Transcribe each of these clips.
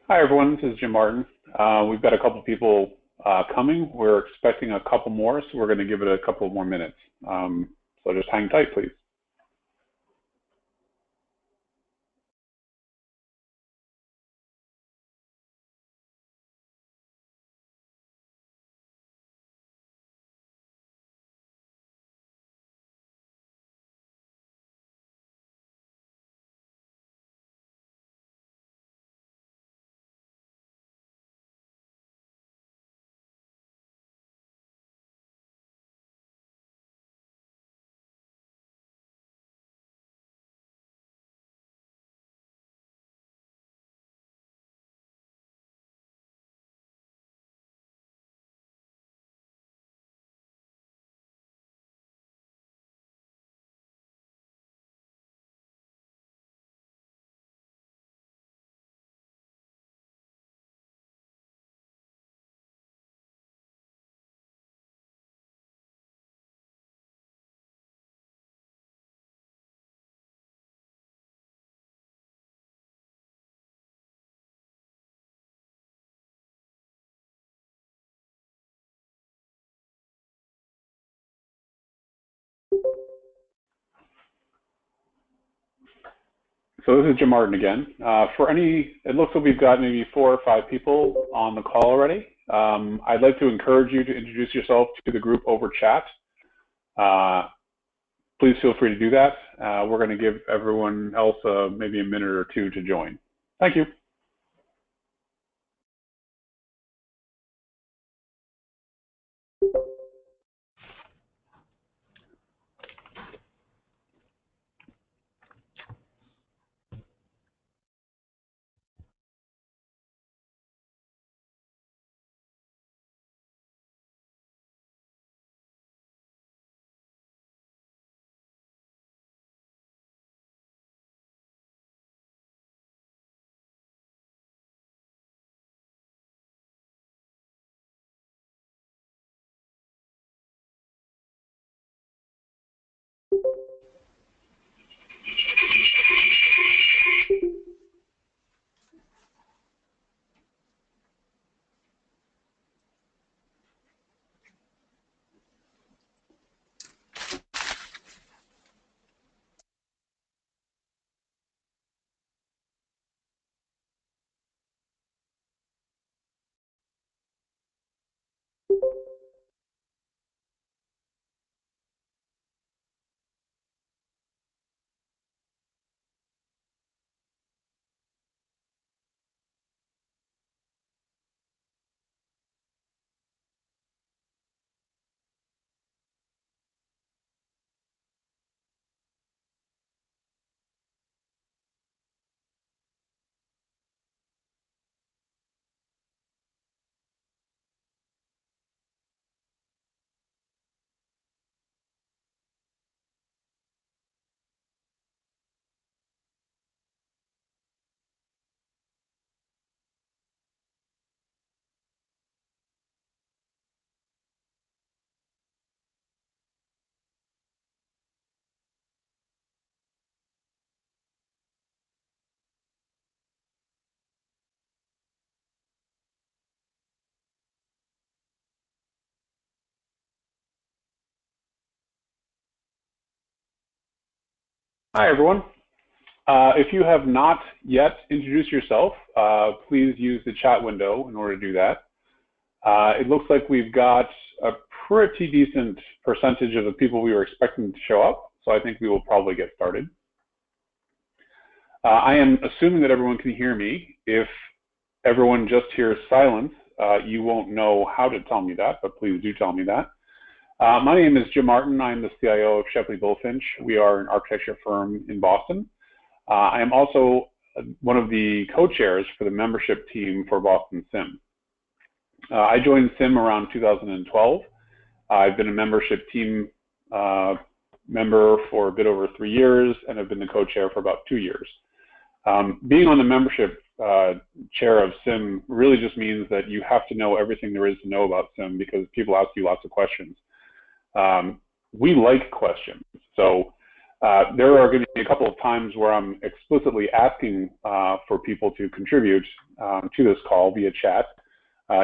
Hi, everyone. This is Jim Martin. We've got a couple people coming. We're expecting a couple more, so we're going to give it a couple more minutes. So just hang tight, please. So this is Jim Martin again. It looks like we've got maybe 4 or 5 people on the call already. I'd like to encourage you to introduce yourself to the group over chat. Please feel free to do that. We're going to give everyone else maybe a minute or two to join. Thank you. Hi, everyone. If you have not yet introduced yourself, please use the chat window in order to do that. It looks like we've got a pretty decent percentage of the people we were expecting to show up, so I think we will probably get started. I am assuming that everyone can hear me. If everyone just hears silence, you won't know how to tell me that, but please do tell me that. My name is Jim Martin. I'm the CIO of Shepley Bulfinch. We are an architecture firm in Boston. I am also one of the co-chairs for the membership team for Boston CIM. I joined CIM around 2012. I've been a membership team member for a bit over 3 years and have been the co-chair for about 2 years. Being on the membership chair of CIM really just means that you have to know everything there is to know about CIM because people ask you lots of questions. We like questions. So There are going to be a couple of times where I'm explicitly asking for people to contribute to this call via chat.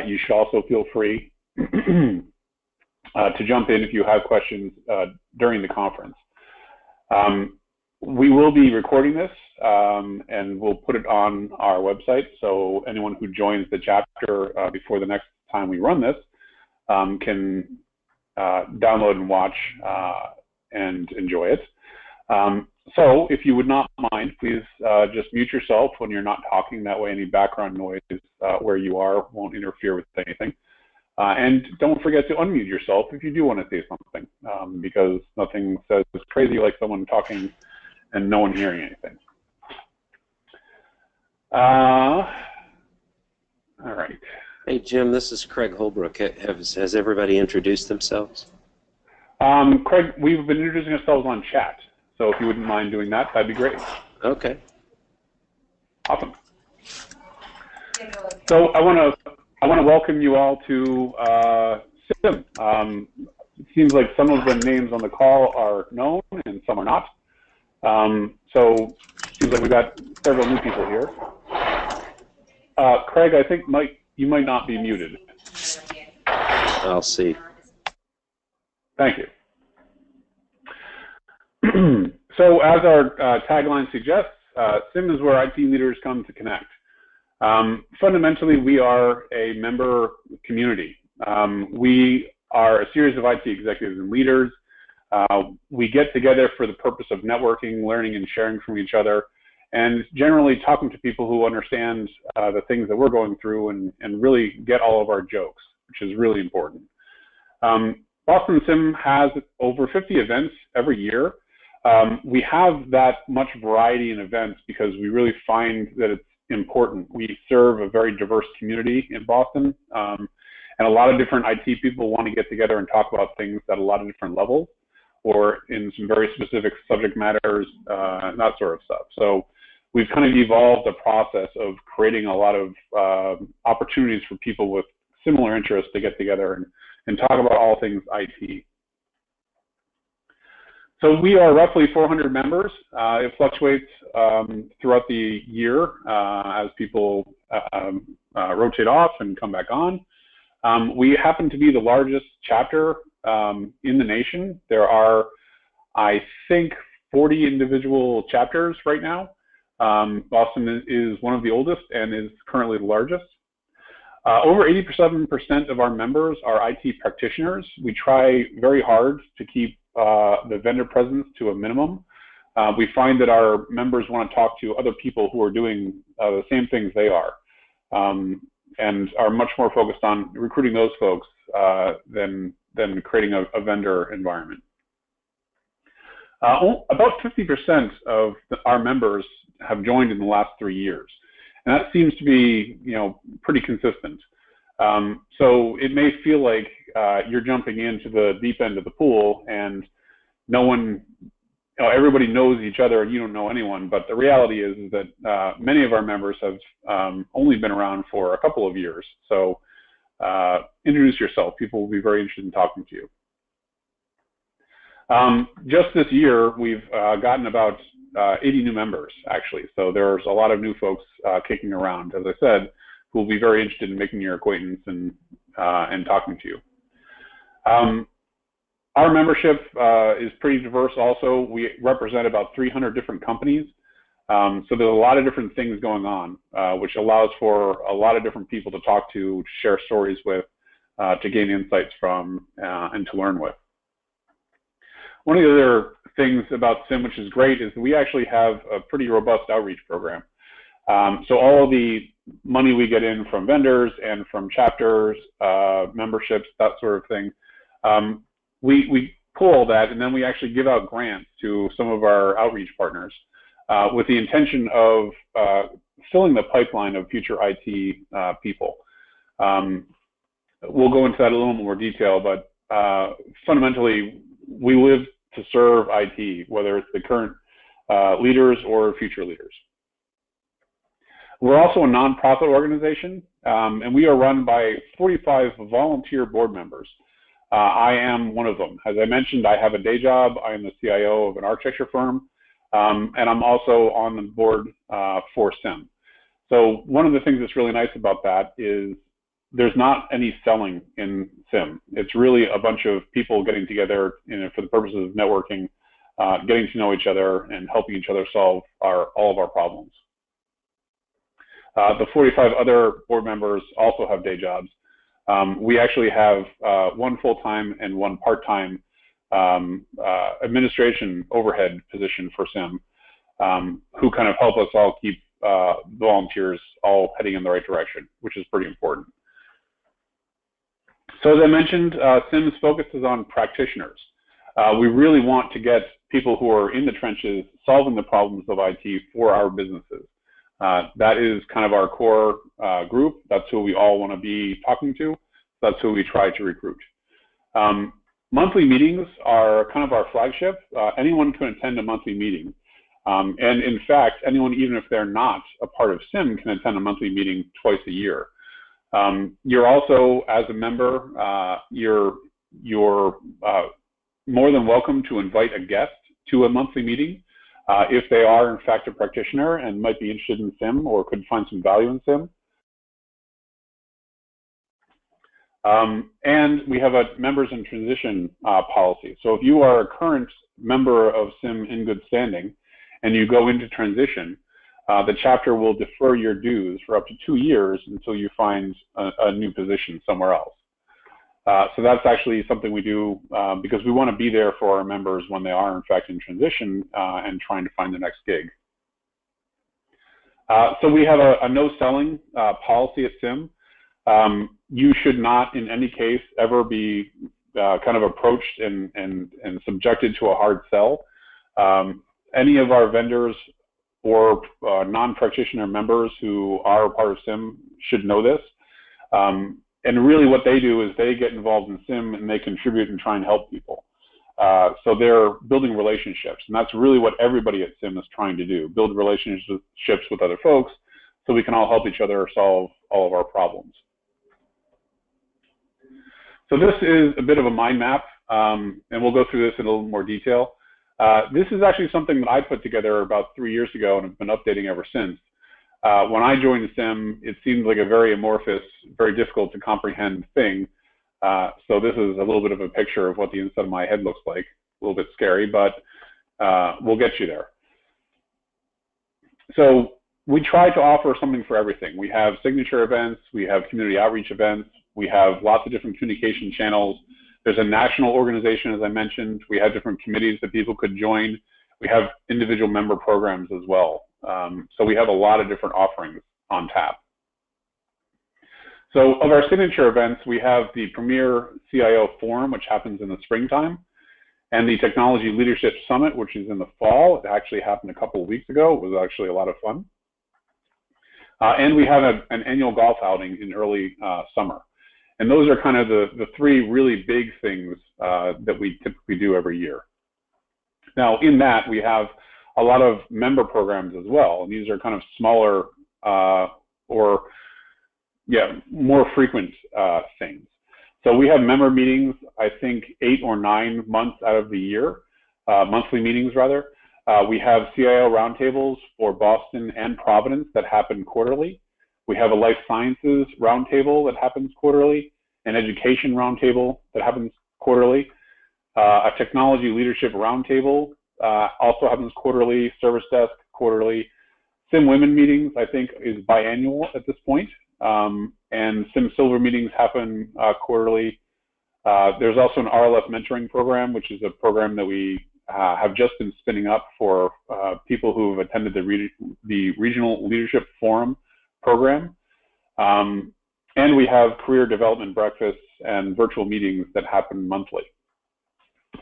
You should also feel free to jump in if you have questions during the conference. We will be recording this and we'll put it on our website, so anyone who joins the chapter before the next time we run this can download and watch and enjoy it. So if you would not mind, please just mute yourself when you're not talking. That way any background noise where you are won't interfere with anything. And don't forget to unmute yourself if you do want to say something, because nothing says crazy like someone talking and no one hearing anything. All right. Hey, Jim, this is Craig Holbrook. Has everybody introduced themselves? Craig, we've been introducing ourselves on chat, so if you wouldn't mind doing that, that'd be great. Okay. Awesome. So I want to welcome you all to SIM. It seems like some of the names on the call are known and some are not. So it seems like we've got several new people here. Craig, I think you might not be muted. I'll see. Thank you. So as our tagline suggests, SIM is where IT leaders come to connect. Fundamentally, we are a member community. We are a series of IT executives and leaders. We get together for the purpose of networking, learning, and sharing from each other, and generally talking to people who understand the things that we're going through and really get all of our jokes, which is really important. Boston SIM has over 50 events every year. We have that much variety in events because we really find that it's important. We serve a very diverse community in Boston, and a lot of different IT people want to get together and talk about things at a lot of different levels or in some very specific subject matters, and that sort of stuff. So we've kind of evolved a process of creating a lot of opportunities for people with similar interests to get together and talk about all things IT. So we are roughly 400 members. It fluctuates throughout the year as people rotate off and come back on. We happen to be the largest chapter in the nation. There are, I think, 40 individual chapters right now. Boston is one of the oldest and is currently the largest. Over 87% of our members are IT practitioners. We try very hard to keep the vendor presence to a minimum. We find that our members want to talk to other people who are doing the same things they are, and are much more focused on recruiting those folks than creating a vendor environment. About 50% of our members have joined in the last 3 years, and that seems to be, pretty consistent. So it may feel like you're jumping into the deep end of the pool, and no one, everybody knows each other, and you don't know anyone. But the reality is that many of our members have only been around for a couple of years. So introduce yourself. People will be very interested in talking to you. Just this year, we've gotten about 80 new members, actually. So there's a lot of new folks kicking around, as I said, who will be very interested in making your acquaintance and talking to you. Our membership is pretty diverse also. We represent about 300 different companies. So there's a lot of different things going on, which allows for a lot of different people to talk to share stories with, to gain insights from, and to learn with. One of the other things about SIM, which is great, is we actually have a pretty robust outreach program. So all of the money we get in from vendors and from chapters, memberships, that sort of thing, we pull all that, and then we actually give out grants to some of our outreach partners with the intention of filling the pipeline of future IT people. We'll go into that in a little more detail, but fundamentally, we live to serve IT, whether it's the current leaders or future leaders. We're also a nonprofit organization, and we are run by 45 volunteer board members. I am one of them. As I mentioned, I have a day job. I am the CIO of an architecture firm, and I'm also on the board for SIM. So one of the things that's really nice about that is there's not any selling in SIM. It's really a bunch of people getting together for the purposes of networking, getting to know each other, and helping each other solve all of our problems. The 45 other board members also have day jobs. We actually have one full-time and one part-time administration overhead position for SIM, who kind of help us all keep volunteers all heading in the right direction, which is pretty important. So as I mentioned, SIM's focus is on practitioners. We really want to get people who are in the trenches solving the problems of IT for our businesses. That is kind of our core group. That's who we all want to be talking to. That's who we try to recruit. Monthly meetings are kind of our flagship. Anyone can attend a monthly meeting. And in fact, anyone, even if they're not a part of SIM, can attend a monthly meeting twice a year. You're also, as a member, you're more than welcome to invite a guest to a monthly meeting if they are, in fact, a practitioner and might be interested in SIM or could find some value in SIM. And we have a members in transition policy. So if you are a current member of SIM in good standing and you go into transition, the chapter will defer your dues for up to 2 years until you find a new position somewhere else. So that's actually something we do because we want to be there for our members when they are in fact in transition and trying to find the next gig. So we have a no selling policy at SIM. You should not in any case ever be kind of approached and subjected to a hard sell. Any of our vendors or non-practitioner members who are a part of SIM should know this. And really what they do is they get involved in SIM and they contribute and try and help people. So they're building relationships, and that's really what everybody at SIM is trying to do, build relationships with other folks so we can all help each other solve all of our problems. So this is a bit of a mind map, and we'll go through this in a little more detail. This is actually something that I put together about 3 years ago and have been updating ever since. When I joined SIM, it seemed like a very amorphous, very difficult to comprehend thing. So this is a little bit of a picture of what the inside of my head looks like. A little bit scary, but we'll get you there. So we try to offer something for everything. We have signature events, we have community outreach events, we have lots of different communication channels. There's a national organization, as I mentioned. We have different committees that people could join. We have individual member programs as well. So we have a lot of different offerings on tap. So of our signature events, we have the Premier CIO Forum, which happens in the springtime, and the Technology Leadership Summit, which is in the fall. It actually happened a couple of weeks ago. It was actually a lot of fun. And we have an annual golf outing in early summer. And those are kind of the three really big things that we typically do every year. Now, in that, we have a lot of member programs as well. And these are kind of smaller or more frequent things. So we have member meetings, I think 8 or 9 months out of the year, monthly meetings rather. We have CIO roundtables for Boston and Providence that happen quarterly. We have a life sciences roundtable that happens quarterly, an education roundtable that happens quarterly, a technology leadership roundtable also happens quarterly, service desk quarterly. SIM Women meetings, I think, is biannual at this point. And SIM Silver meetings happen quarterly. There's also an RLF mentoring program, which is a program that we have just been spinning up for people who have attended the Regional Leadership Forum program. And we have career development breakfasts and virtual meetings that happen monthly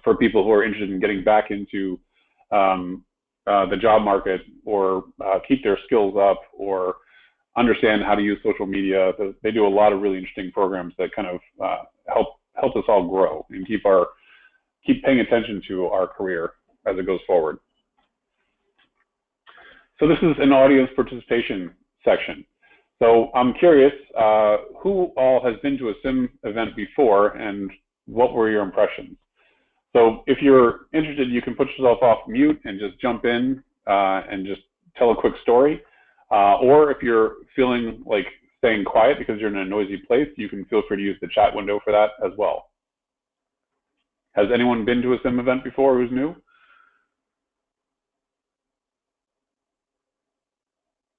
for people who are interested in getting back into the job market or keep their skills up or understand how to use social media. They do a lot of really interesting programs that kind of help us all grow and keep paying attention to our career as it goes forward. So this is an audience participation section. So I'm curious, who all has been to a SIM event before and what were your impressions? So if you're interested, you can put yourself off mute and just jump in and just tell a quick story. Or if you're feeling like staying quiet because you're in a noisy place, you can feel free to use the chat window for that as well. Has anyone been to a SIM event before who's new?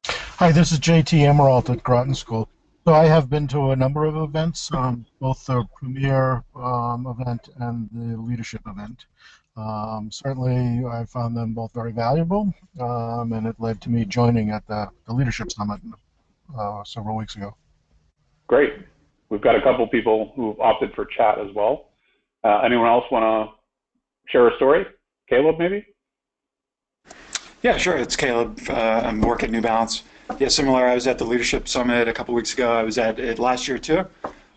Hi, this is JT Emerald at Groton School. So I have been to a number of events, both the premier event and the leadership event. Certainly, I found them both very valuable, and it led to me joining at the Leadership Summit several weeks ago. Great. We've got a couple people who've opted for chat as well. Anyone else want to share a story? Caleb, maybe? Yeah, sure. It's Caleb. I'm working at New Balance. Yeah, similar. I was at the Leadership Summit a couple weeks ago. I was at it last year too,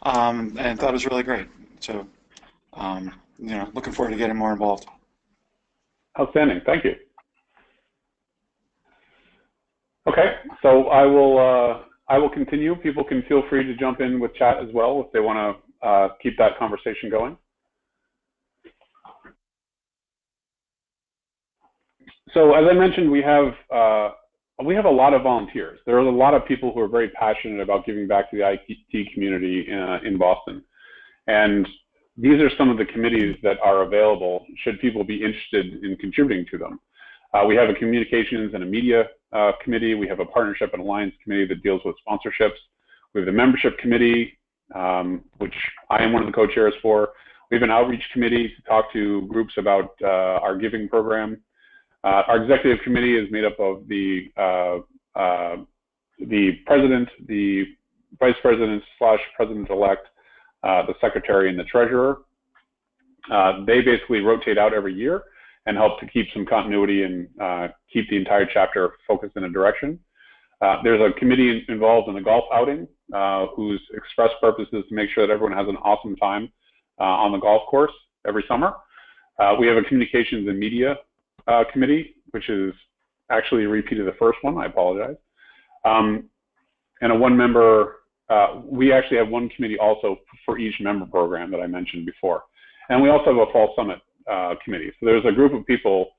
and thought it was really great. So, looking forward to getting more involved. Outstanding. Thank you. Okay, so I will continue. People can feel free to jump in with chat as well if they want to keep that conversation going. So as I mentioned, we have a lot of volunteers. There are a lot of people who are very passionate about giving back to the IT community in Boston. And these are some of the committees that are available should people be interested in contributing to them. We have a communications and a media committee. We have a partnership and alliance committee that deals with sponsorships. We have the membership committee, which I am one of the co-chairs for. We have an outreach committee to talk to groups about our giving program. Our executive committee is made up of the president, the vice president / president-elect, the secretary, and the treasurer. They basically rotate out every year and help to keep some continuity and keep the entire chapter focused in a direction. There's a committee involved in the golf outing whose express purpose is to make sure that everyone has an awesome time on the golf course every summer. We have a communications and media committee, which is actually a repeat of the first one. I apologize. And a one-member, we actually have one committee also for each member program that I mentioned before. And we also have a Fall Summit committee. So there's a group of people,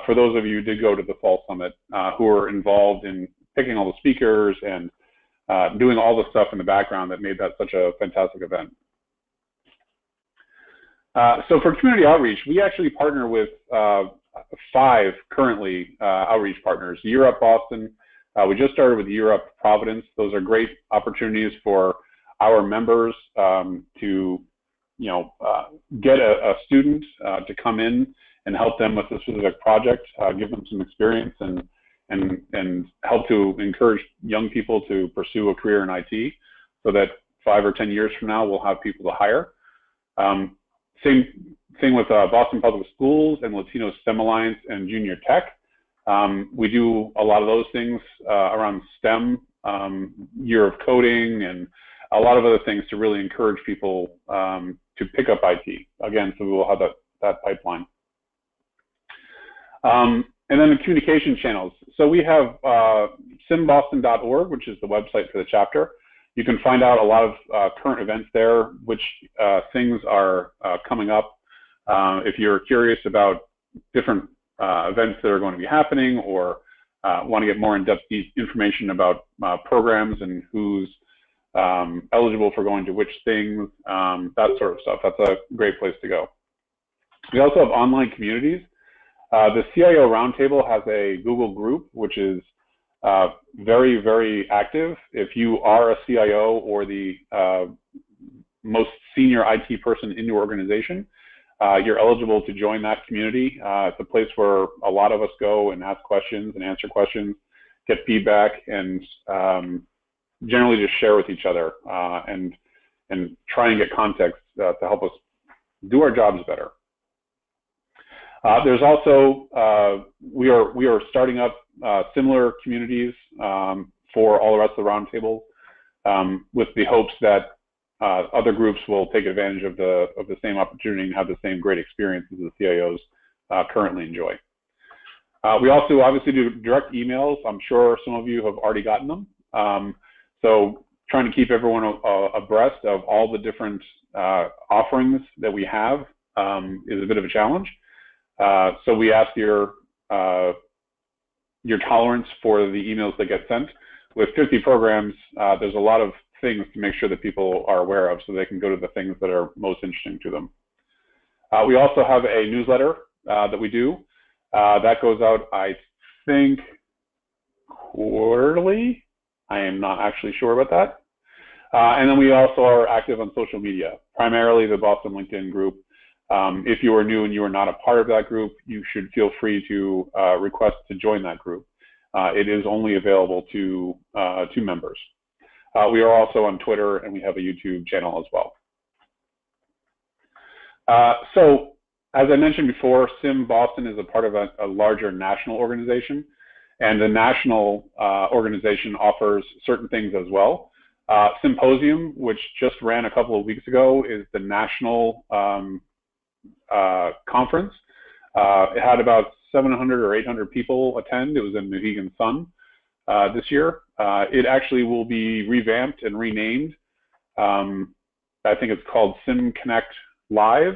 for those of you who did go to the Fall Summit, who are involved in picking all the speakers and doing all the stuff in the background that made that such a fantastic event. So for community outreach, we actually partner with 5 currently outreach partners. Year Up Boston, we just started with Year Up Providence. Those are great opportunities for our members to get a student to come in and help them with a specific project, give them some experience and help to encourage young people to pursue a career in IT so that 5 or 10 years from now we'll have people to hire. Same thing with Boston Public Schools and Latino STEM Alliance and Junior Tech. We do a lot of those things around STEM, Year of Coding, and a lot of other things to really encourage people to pick up IT. Again, so we will have that pipeline. And then the communication channels. So we have simboston.org, which is the website for the chapter. You can find out a lot of current events there, which things are coming up. If you're curious about different events that are going to be happening, or want to get more in-depth information about programs and who's eligible for going to which things, that sort of stuff, that's a great place to go. We also have online communities. The CIO Roundtable has a Google group, which is very, very active. If you are a CIO or the most senior IT person in your organization, you're eligible to join that community. It's a place where a lot of us go and ask questions and answer questions, get feedback, and generally just share with each other and try and get context to help us do our jobs better. There's also, we are starting up similar communities for all the rest of the roundtable with the hopes that other groups will take advantage of the same opportunity and have the same great experiences the CIOs currently enjoy. We also obviously do direct emails. I'm sure some of you have already gotten them. So trying to keep everyone abreast of all the different offerings that we have is a bit of a challenge. So we ask your tolerance for the emails that get sent. With 50 programs, there's a lot of things to make sure that people are aware of so they can go to the things that are most interesting to them. We also have a newsletter that we do. That goes out, I think, quarterly. I am not actually sure about that. And then we also are active on social media, primarily the Boston LinkedIn group. If you are new and you are not a part of that group, you should feel free to request to join that group. It is only available to members. We are also on Twitter, and we have a YouTube channel as well. So, as I mentioned before, SIM Boston is a part of a larger national organization, and the national organization offers certain things as well. Symposium, which just ran a couple of weeks ago, is the national conference. It had about 700 or 800 people attend. It was in Mohegan Sun this year. It actually will be revamped and renamed. I think it's called SIM Connect Live,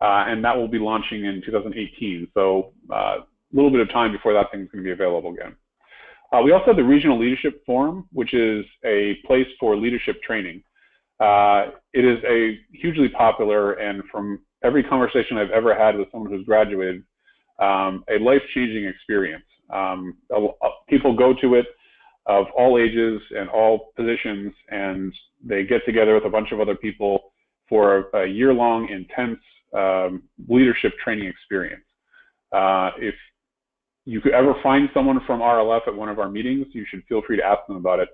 and that will be launching in 2018. So a little bit of time before that thing's going to be available again. We also have the Regional Leadership Forum, which is a place for leadership training. It is a hugely popular, and from every conversation I've ever had with someone who's graduated, a life-changing experience. People go to it of all ages and all positions, and they get together with a bunch of other people for a year-long intense leadership training experience. If you could ever find someone from RLF at one of our meetings, you should feel free to ask them about it.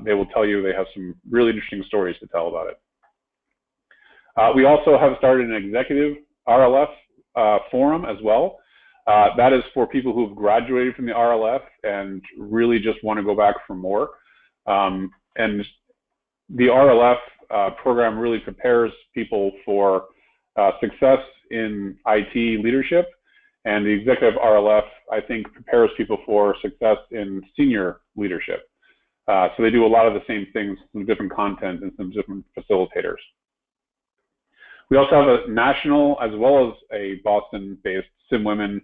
They will tell you they have some really interesting stories to tell about it. We also have started an executive RLF forum as well. That is for people who've graduated from the RLF and really just want to go back for more. And the RLF program really prepares people for success in IT leadership, and the executive RLF, I think, prepares people for success in senior leadership. So they do a lot of the same things, some different content and some different facilitators. We also have a national as well as a Boston-based SIM Women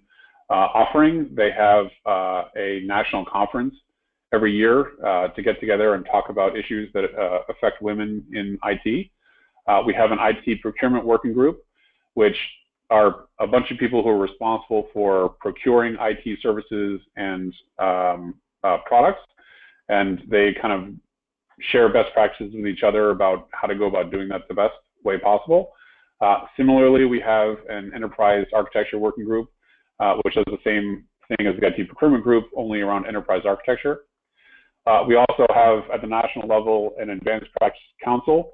offering. They have a national conference every year to get together and talk about issues that affect women in IT. We have an IT procurement working group, which are a bunch of people who are responsible for procuring IT services and products, and they kind of share best practices with each other about how to go about doing that the best way possible. Similarly, we have an enterprise architecture working group, which does the same thing as the IT procurement group, only around enterprise architecture. We also have, at the national level, an advanced practice council,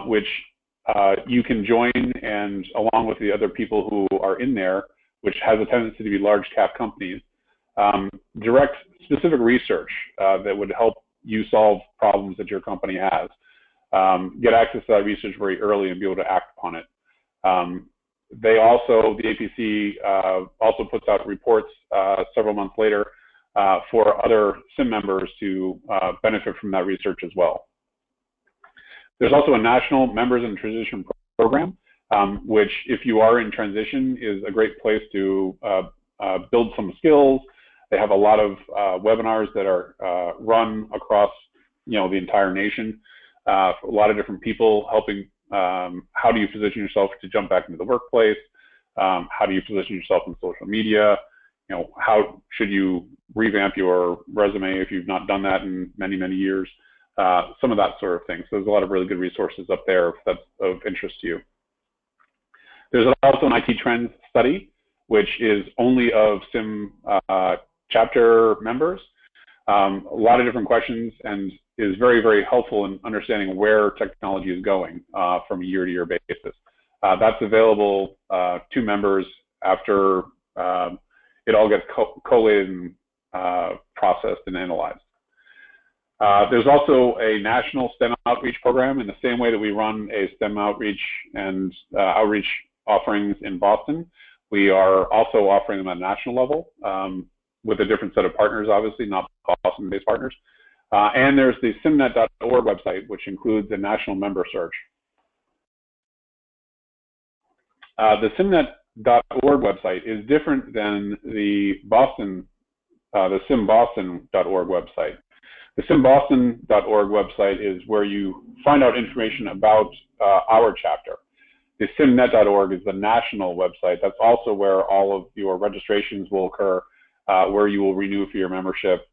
which you can join, and along with the other people who are in there, which has a tendency to be large cap companies, direct specific research that would help you solve problems that your company has. Get access to that research very early and be able to act upon it. They also, the APC also puts out reports several months later for other SIM members to benefit from that research as well. There's also a national members in transition program, which, if you are in transition, is a great place to build some skills. They have a lot of webinars that are run across, the entire nation. A lot of different people helping. How do you position yourself to jump back into the workplace? How do you position yourself in social media? How should you revamp your resume if you've not done that in many, many years? Some of that sort of thing. So there's a lot of really good resources up there if that's of interest to you. There's also an IT trends study, which is only of SIM chapter members. A lot of different questions, and is very, very helpful in understanding where technology is going from a year-to-year basis. That's available to members after it all gets collated and processed and analyzed. There's also a national STEM outreach program in the same way that we run a STEM outreach and outreach offerings in Boston. We are also offering them at a national level with a different set of partners, obviously, not Boston-based partners. And there's the simnet.org website, which includes a national member search. The simnet.org website is different than the simboston.org website. The simboston.org website is where you find out information about our chapter. The simnet.org is the national website. That's also where all of your registrations will occur, where you will renew for your membership,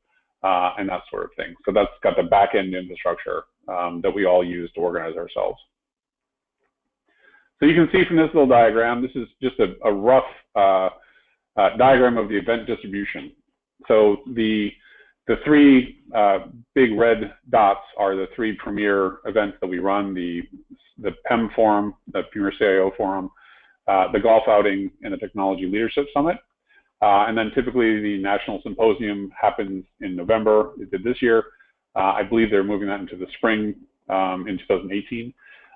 and that sort of thing. So that's got the back-end infrastructure that we all use to organize ourselves. So you can see from this little diagram, this is just a rough diagram of the event distribution. So the three big red dots are the three premier events that we run: the PEM Forum, the Premier CIO Forum, the Golf Outing, and the Technology Leadership Summit. And then typically the National Symposium happens in November. It did this year. I believe they're moving that into the spring in 2018.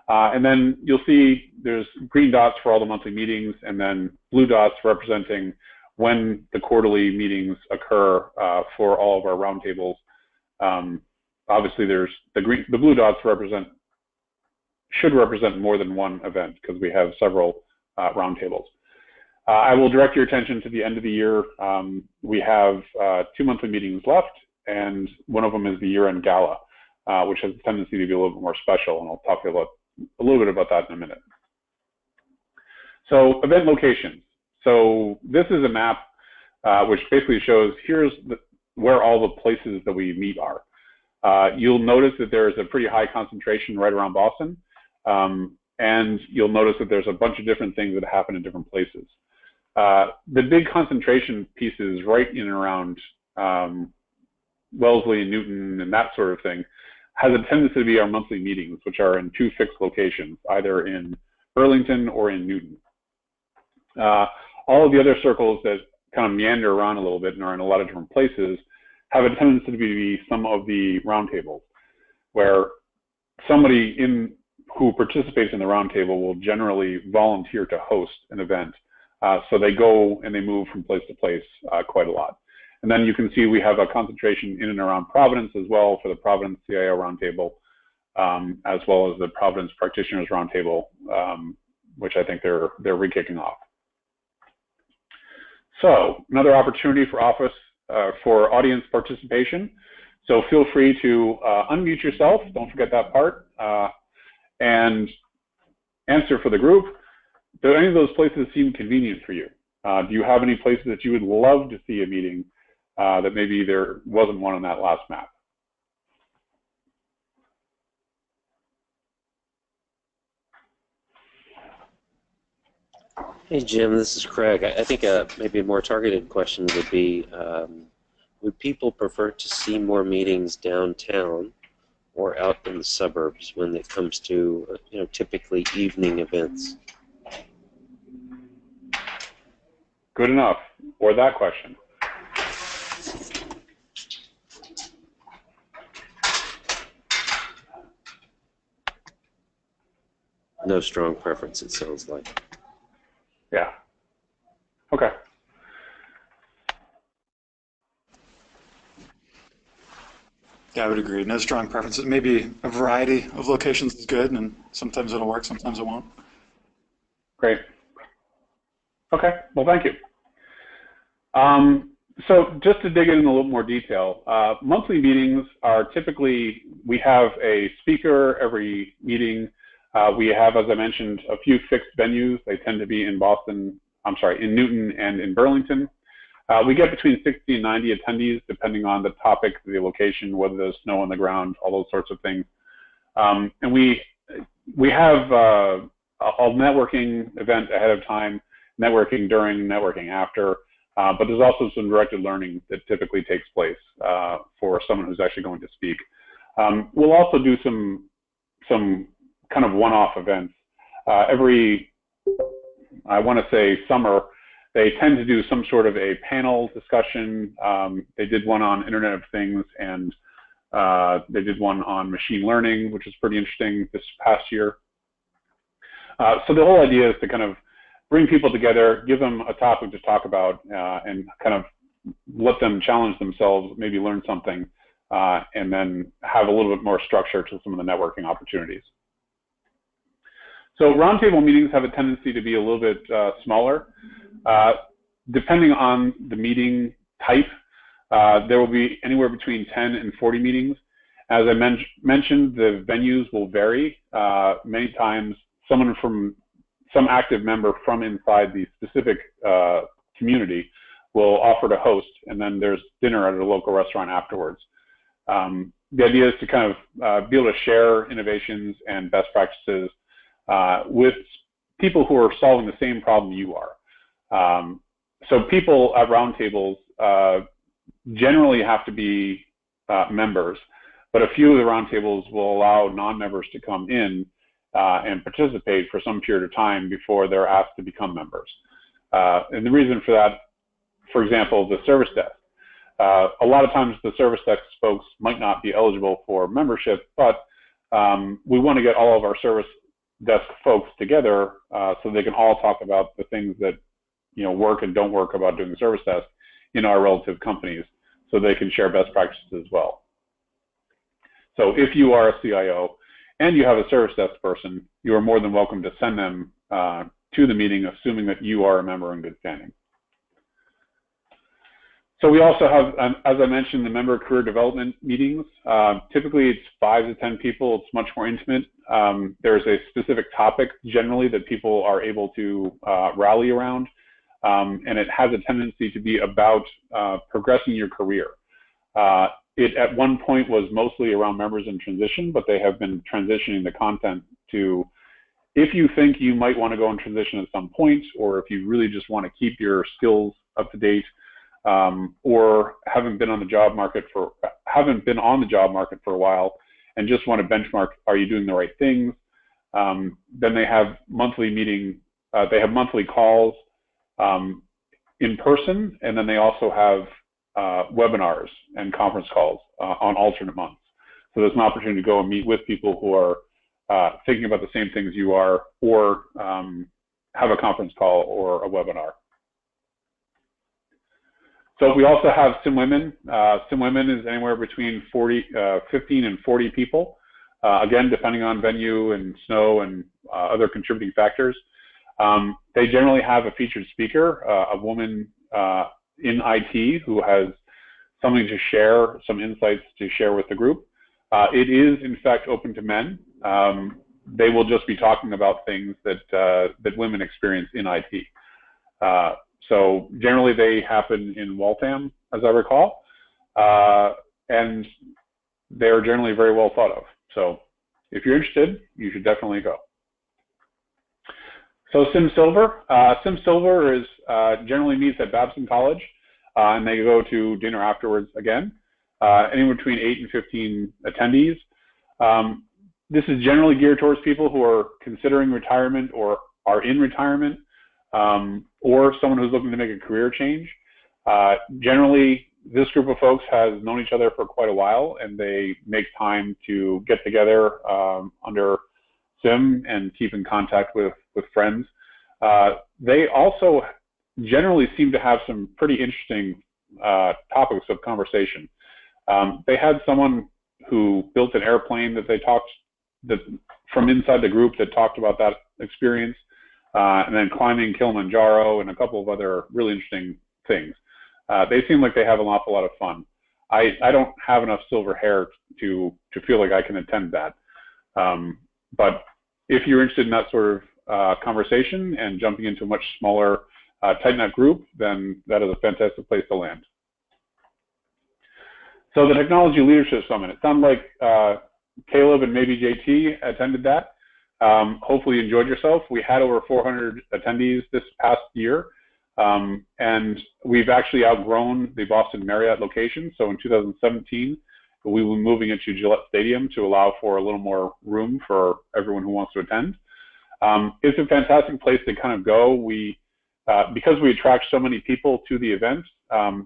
And then you'll see there's green dots for all the monthly meetings, and then blue dots representing when the quarterly meetings occur for all of our roundtables. Obviously, there's the blue dots should represent more than one event because we have several roundtables. I will direct your attention to the end of the year. We have 2 monthly meetings left, and one of them is the year-end gala, which has a tendency to be a little bit more special, and I'll talk a little bit about that in a minute. So event locations. So this is a map which basically shows here's where all the places that we meet are. You'll notice that there is a pretty high concentration right around Boston, and you'll notice that there's a bunch of different things that happen in different places. The big concentration pieces right in and around Wellesley and Newton and that sort of thing has a tendency to be our monthly meetings, which are in 2 fixed locations, either in Burlington or in Newton. All of the other circles that kind of meander around a little bit and are in a lot of different places have a tendency to be some of the roundtables, where somebody who participates in the roundtable will generally volunteer to host an event. So they go and they move from place to place quite a lot. And then you can see we have a concentration in and around Providence as well for the Providence CIO Roundtable, as well as the Providence Practitioners Roundtable, which I think they're re-kicking off. So another opportunity for audience participation. So feel free to unmute yourself. Don't forget that part, and answer for the group. Do any of those places seem convenient for you? Do you have any places that you would love to see a meeting that maybe there wasn't one on that last map? Hey, Jim, this is Craig. I think maybe a more targeted question would be, would people prefer to see more meetings downtown or out in the suburbs when it comes to, typically evening events? Good enough. Or that question. No strong preference, it sounds like. Yeah. Okay. Yeah, I would agree. No strong preferences. Maybe a variety of locations is good, and sometimes it'll work, sometimes it won't. Great. Okay. Well, thank you. So just to dig in a little more detail, monthly meetings are typically, we have a speaker every meeting. We have, as I mentioned, a few fixed venues. They tend to be in in Newton and in Burlington. We get between 60 and 90 attendees, depending on the topic, the location, whether there's snow on the ground, all those sorts of things. And we have a networking event ahead of time, networking during, networking after. But there's also some directed learning that typically takes place for someone who's actually going to speak. We'll also do some kind of one-off events. Every, I want to say, summer, they tend to do some sort of a panel discussion. They did one on Internet of Things, and they did one on machine learning, which is pretty interesting this past year. So the whole idea is to kind of bring people together, give them a topic to talk about, and kind of let them challenge themselves, maybe learn something, and then have a little bit more structure to some of the networking opportunities. So roundtable meetings have a tendency to be a little bit smaller. Depending on the meeting type, there will be anywhere between 10 and 40 meetings. As I mentioned, the venues will vary. Many times, some active member from inside the specific community will offer to host, and then there's dinner at a local restaurant afterwards. The idea is to kind of be able to share innovations and best practices with people who are solving the same problem you are. So people at roundtables generally have to be members, but a few of the roundtables will allow non-members to come in and participate for some period of time before they're asked to become members. And the reason for that, for example, the service desk. A lot of times the service desk folks might not be eligible for membership, but we want to get all of our service desk folks together so they can all talk about the things that work and don't work about doing the service desk in our relative companies, so they can share best practices as well. So if you are a CIO and you have a service desk person, you are more than welcome to send them to the meeting, assuming that you are a member in good standing. So we also have, as I mentioned, the member career development meetings. Typically it's 5 to 10 people. It's much more intimate. There's a specific topic generally that people are able to rally around. And it has a tendency to be about progressing your career. It at one point was mostly around members in transition, but they have been transitioning the content to, if you think you might want to go in transition at some point, or if you really just want to keep your skills up to date, or haven't been on the job market for a while and just want to benchmark, are you doing the right things? Then they have monthly monthly calls in person, and then they also have webinars and conference calls on alternate months. So there's an opportunity to go and meet with people who are thinking about the same things you are, or have a conference call or a webinar. So we also have SimWomen. SimWomen is anywhere between 15 and 40 people, again, depending on venue and snow and other contributing factors. They generally have a featured speaker, a woman in IT who has something to share, some insights to share with the group. It is, in fact, open to men. They will just be talking about things that women experience in IT. So generally they happen in Waltham, as I recall, and they're generally very well thought of. So if you're interested, you should definitely go. So SimSilver. SimSilver is generally meets at Babson College, and they go to dinner afterwards again, anywhere between 8 and 15 attendees. This is generally geared towards people who are considering retirement or are in retirement, or someone who's looking to make a career change. Generally, this group of folks has known each other for quite a while, and they make time to get together under Sim and keep in contact with friends. They also generally seem to have some pretty interesting topics of conversation. They had someone who built an airplane from inside the group that talked about that experience, and then climbing Kilimanjaro and a couple of other really interesting things. They seem like they have an awful lot of fun. I don't have enough silver hair to feel like I can attend that. But if you're interested in that sort of conversation and jumping into a much smaller, tight-knit group, then that is a fantastic place to land. So the Technology Leadership Summit, it sounded like Caleb and maybe JT attended that. Hopefully you enjoyed yourself. We had over 400 attendees this past year, and we've actually outgrown the Boston Marriott location. So in 2017, we were moving into Gillette Stadium to allow for a little more room for everyone who wants to attend. It's a fantastic place to kind of go. Because we attract so many people to the event,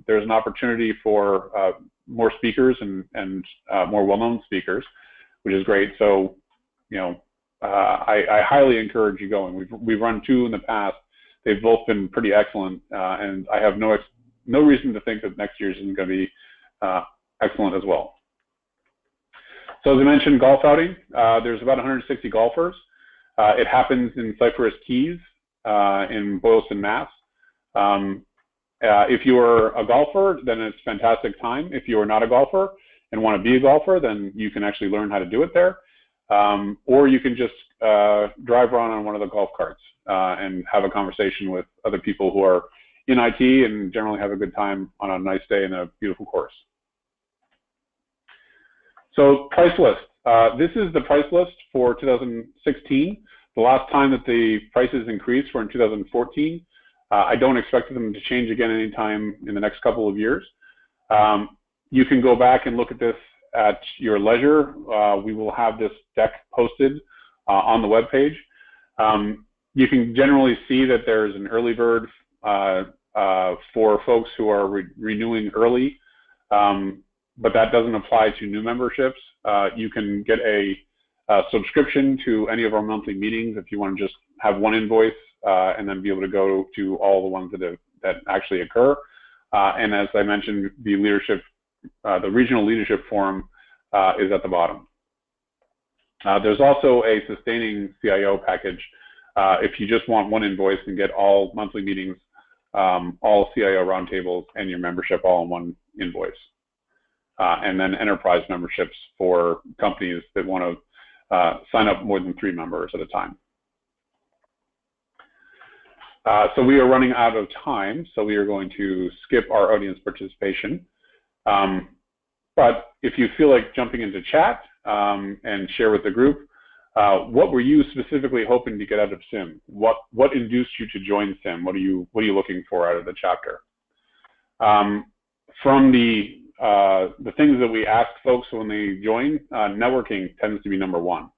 there's an opportunity for more speakers and more well-known speakers, which is great. So, I highly encourage you going. We've run 2 in the past. They've both been pretty excellent, and I have no reason to think that next year's isn't going to be excellent as well. So as I mentioned, golf outing. There's about 160 golfers. It happens in Cypress Keys in Boylston, Mass. If you are a golfer, then it's a fantastic time. If you are not a golfer and want to be a golfer, then you can actually learn how to do it there. Or you can just drive around on one of the golf carts and have a conversation with other people who are in IT and generally have a good time on a nice day in a beautiful course. So price list. This is the price list for 2016. The last time that the prices increased were in 2014. I don't expect them to change again anytime in the next couple of years. You can go back and look at this at your leisure. We will have this deck posted on the webpage. You can generally see that there's an early bird for folks who are renewing early, but that doesn't apply to new memberships. You can get a subscription to any of our monthly meetings if you want to just have one invoice and then be able to go to all the ones that actually occur. And as I mentioned, the regional leadership forum is at the bottom. There's also a sustaining CIO package if you just want one invoice and get all monthly meetings, all CIO roundtables, and your membership all in one invoice. And then enterprise memberships for companies that want to sign up more than 3 members at a time. So we are running out of time, so we are going to skip our audience participation. But if you feel like jumping into chat and share with the group, what were you specifically hoping to get out of SIM? What induced you to join SIM? What are you looking for out of the chapter? From the things that we ask folks when they join, networking tends to be number one.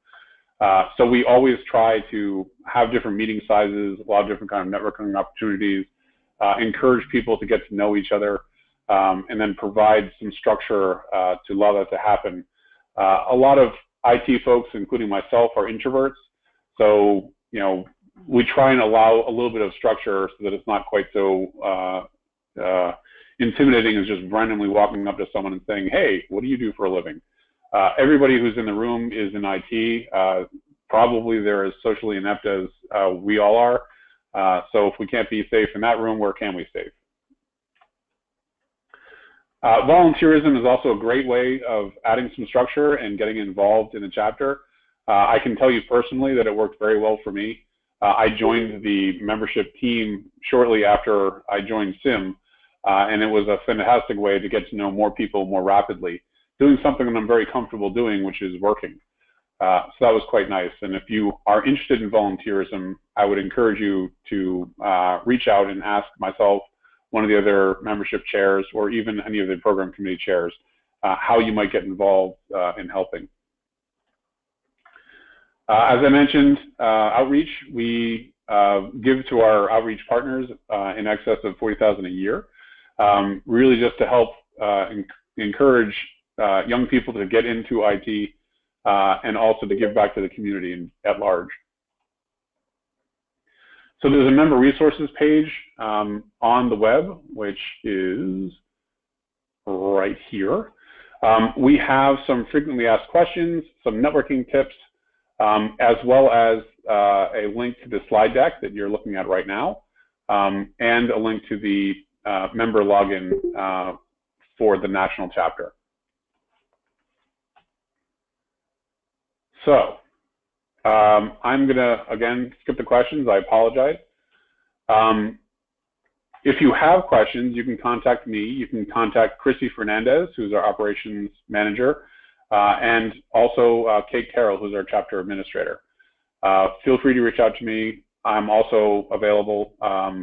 So we always try to have different meeting sizes, a lot of different kind of networking opportunities, encourage people to get to know each other, and then provide some structure to allow that to happen. A lot of IT folks, including myself, are introverts, so we try and allow a little bit of structure so that it's not quite so intimidating as just randomly walking up to someone and saying, "Hey, what do you do for a living?" Everybody who's in the room is in IT. Probably they're as socially inept as we all are. So if we can't be safe in that room, where can we safe? Volunteerism is also a great way of adding some structure and getting involved in the chapter. I can tell you personally that it worked very well for me. I joined the membership team shortly after I joined SIM, and it was a fantastic way to get to know more people more rapidly, doing something that I'm very comfortable doing, which is working. So that was quite nice. And if you are interested in volunteerism, I would encourage you to reach out and ask myself, one of the other membership chairs, or even any of the program committee chairs, how you might get involved in helping. As I mentioned, outreach, we give to our outreach partners in excess of $40,000 a year, really just to help encourage young people to get into IT and also to give back to the community at large. So there's a member resources page on the web, which is right here. We have some frequently asked questions, some networking tips, as well as a link to the slide deck that you're looking at right now, and a link to the member login for the national chapter. So I'm going to, again, skip the questions. I apologize. If you have questions, you can contact me. You can contact Chrissy Fernandez, who's our operations manager, and also Kate Carroll, who's our chapter administrator. Feel free to reach out to me. I'm also available. I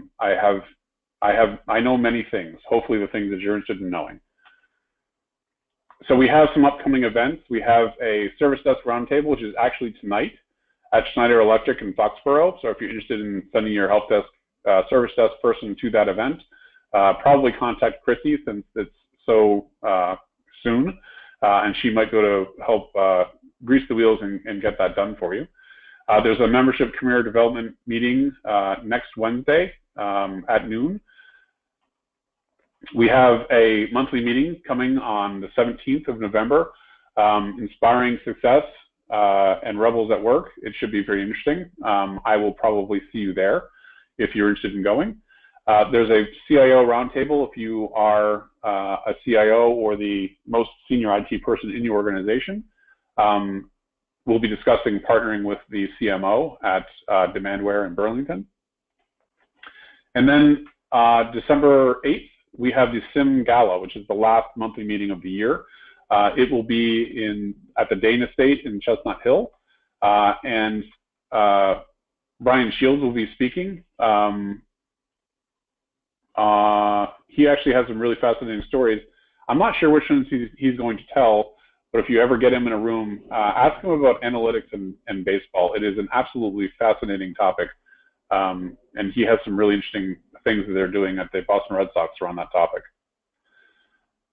know many things, hopefully the things that you're interested in knowing. So we have some upcoming events. We have a service desk roundtable, which is actually tonight at Schneider Electric in Foxborough. So if you're interested in sending your help desk service desk person to that event, probably contact Chrissy since it's so soon, and she might go to help grease the wheels and get that done for you. There's a membership career development meeting next Wednesday at noon. We have a monthly meeting coming on the 17th of November, Inspiring Success, and Rebels at Work. It should be very interesting. I will probably see you there if you're interested in going. There's a CIO roundtable if you are a CIO or the most senior IT person in your organization. We'll be discussing partnering with the CMO at Demandware in Burlington. And then December 8th, we have the SIM Gala, which is the last monthly meeting of the year. It will be at the Dana Estate in Chestnut Hill, and Brian Shields will be speaking. He actually has some really fascinating stories. I'm not sure which ones he's going to tell, but if you ever get him in a room, ask him about analytics and baseball. It is an absolutely fascinating topic, and he has some really interesting things that they're doing at the Boston Red Sox around that topic.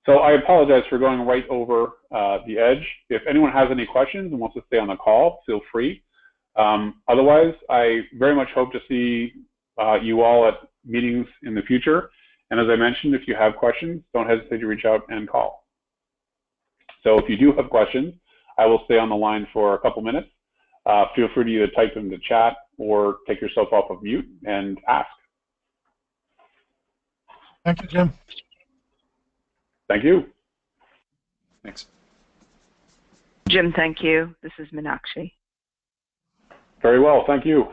So I apologize for going right over the edge. If anyone has any questions and wants to stay on the call, feel free. Otherwise, I very much hope to see you all at meetings in the future. And as I mentioned, if you have questions, don't hesitate to reach out and call. So if you do have questions, I will stay on the line for a couple minutes. Feel free to either type them in the chat or take yourself off of mute and ask. Thank you, Jim. Thank you. Thanks. Jim, thank you. This is Meenakshi. Very well, thank you.